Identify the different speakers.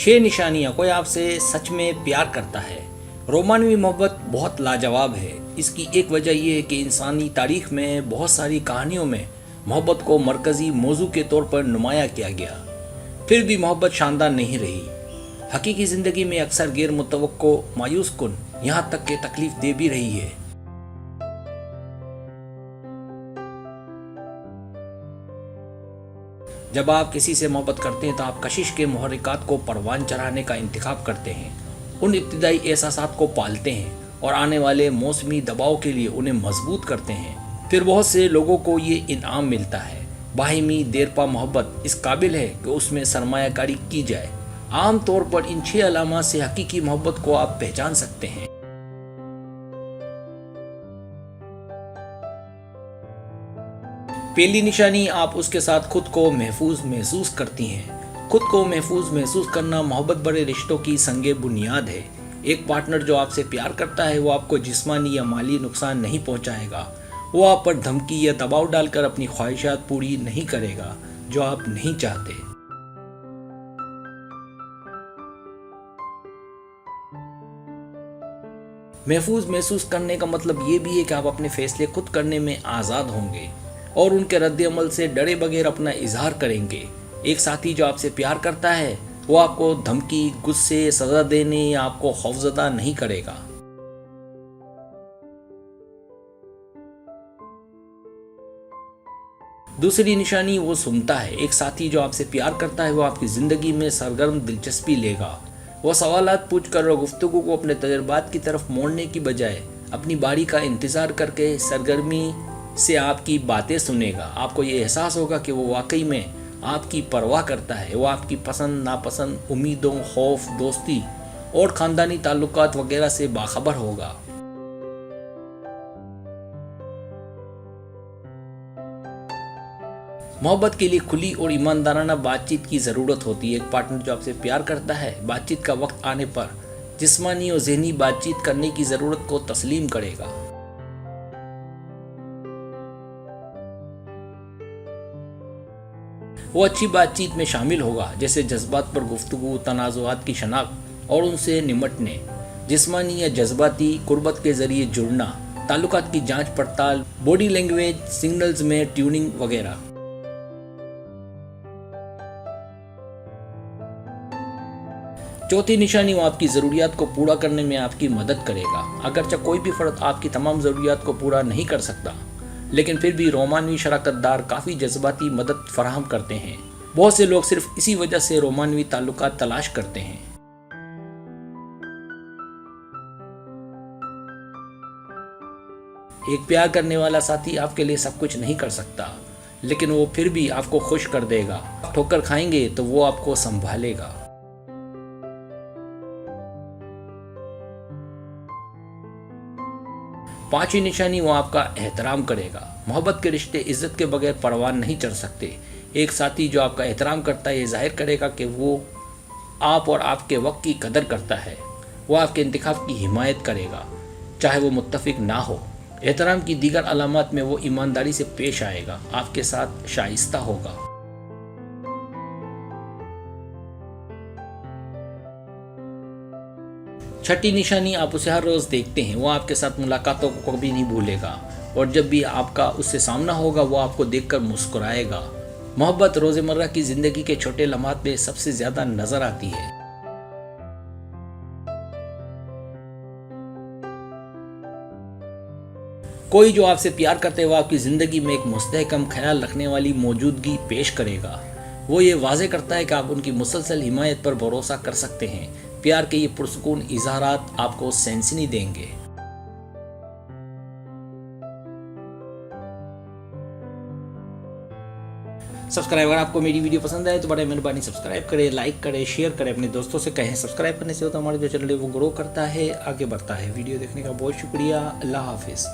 Speaker 1: 6 निशानियां कोई आपसे सच में प्यार करता है। रोमानवी मोहब्बत बहुत लाजवाब है। इसकी एक वजह यह है कि इंसानी तारीख में बहुत सारी कहानियों में मोहब्बत को मरकज़ी मौजू के तौर पर नुमाया किया गया, फिर भी मोहब्बत शानदार नहीं रही। हकीकी ज़िंदगी में अक्सर गैर मुतवक्को, मायूस कुन, यहाँ तक कि तकलीफ दे भी रही है। जब आप किसी से मोहब्बत करते हैं तो आप कशिश के मुहर्रिकात को परवान चढ़ाने का इंतखाब करते हैं, उन इब्तिदाई एहसासात को पालते हैं और आने वाले मौसमी दबाव के लिए उन्हें मजबूत करते हैं। फिर बहुत से लोगों को ये इनाम मिलता है। बाहिमी देरपा मोहब्बत इस काबिल है कि उसमें सरमायाकारी की जाए। आम तौर पर इन 6 अलामात से हकीकी मोहब्बत को आप पहचान सकते हैं। पहली निशानी, आप उसके साथ खुद को महफूज महसूस करती हैं। खुद को महफूज महसूस करना मोहब्बत भरे रिश्तों की संगे बुनियाद है। एक पार्टनर जो आपसे प्यार करता है वो आपको जिस्मानी या माली नुकसान नहीं पहुंचाएगा। वो आप पर धमकी या दबाव डालकर अपनी ख्वाहिशात पूरी नहीं करेगा जो आप नहीं चाहते। महफूज महसूस करने का मतलब ये भी है कि आप अपने फैसले खुद करने में आज़ाद होंगे और उनके रद्द-ए-अमल से डरे बगैर अपना इजहार करेंगे। एक साथी जो आपसे प्यार करता है वो आपको धमकी, गुस्से, सज़ा देने या आपको खौफजदा नहीं करेगा। दूसरी निशानी, वो सुनता है। एक साथी जो आपसे प्यार करता है वो आपकी ज़िंदगी में सरगर्म दिलचस्पी लेगा। वो सवालात पूछकर और गुफ्तगू को अपने तजुर्बात की तरफ मोड़ने की बजाय अपनी बारी का इंतज़ार करके सरगर्मी से आपकी बातें सुनेगा। आपको ये एहसास होगा कि वो वाकई में आपकी परवाह करता है। वो आपकी पसंद नापसंद, उम्मीदों, खौफ, दोस्ती और ख़ानदानी ताल्लुकात वगैरह से बाखबर होगा। मोहब्बत के लिए खुली और ईमानदाराना बातचीत की ज़रूरत होती है। एक पार्टनर जो आपसे प्यार करता है बातचीत का वक्त आने पर जिस्मानी और ज़हनी बातचीत करने की ज़रूरत को तस्लीम करेगा। वो अच्छी बातचीत में शामिल होगा, जैसे जज्बात पर गुफ्तगू, तनाज़ुआत की शनाख्त और उनसे निमटने, जिस्मानी या जज्बाती कुर्बत के ज़रिए जुड़ना, ताल्लुकात की जांच पड़ताल, बॉडी लैंग्वेज सिग्नल्स में ट्यूनिंग वगैरह। चौथी निशानी, वो आपकी ज़रूरियात को पूरा करने में आपकी मदद करेगा। अगरचे कोई भी फ़र्द आपकी तमाम ज़रूरियात को पूरा नहीं कर सकता, लेकिन फिर भी रोमानवी शराकतदार काफ़ी जज्बाती मदद फराहम करते हैं। बहुत से लोग सिर्फ इसी वजह से रोमानवी ताल्लुकात तलाश करते हैं। एक प्यार करने वाला साथी आपके लिए सब कुछ नहीं कर सकता, लेकिन वो फिर भी आपको खुश कर देगा। ठोकर खाएंगे तो वो आपको संभालेगा। पांचवी निशानी, वो आपका एहतराम करेगा। मोहब्बत के रिश्ते इज्जत के बगैर परवान नहीं चढ़ सकते। एक साथी जो आपका एहतराम करता है ये जाहिर करेगा कि वो आप और आपके वक्त की कदर करता है। वो आपके इंतखाब की हिमायत करेगा चाहे वो मुत्तफिक ना हो। एहतराम की दीगर अलामत में वो ईमानदारी से पेश आएगा, आपके साथ शाइस्ता होगा। छठी निशानी, आप उसे हर रोज़ देखते हैं। वो आपके साथ मुलाकातों को कभी नहीं भूलेगा और जब भी आपका उससे सामना होगा वो आपको देखकर मुस्कुराएगा। मोहब्बत रोज़मर्रा की ज़िंदगी के छोटे लम्हात में सबसे ज़्यादा नज़र आती है। कोई जो आपसे प्यार करते हुए आपकी ज़िंदगी में एक मुस्तहकम ख्याल रखने वाली मौजूदगी पेश करेगा। वो ये वाज़े करता है कि आप उनकी मुसलसल हिमायत पर भरोसा कर सकते हैं। प्यार के ये पुरसुकून इज़हारात आपको सनसनी देंगे। सब्सक्राइब, अगर आपको मेरी वीडियो पसंद आए तो बड़े मेहरबानी सब्सक्राइब करें, लाइक करें, शेयर करें, अपने दोस्तों से कहें। सब्सक्राइब करने से होता हमारा जो चैनल है वो ग्रो करता है, आगे बढ़ता है। वीडियो देखने का बहुत शुक्रिया। अल्लाह हाफिज़।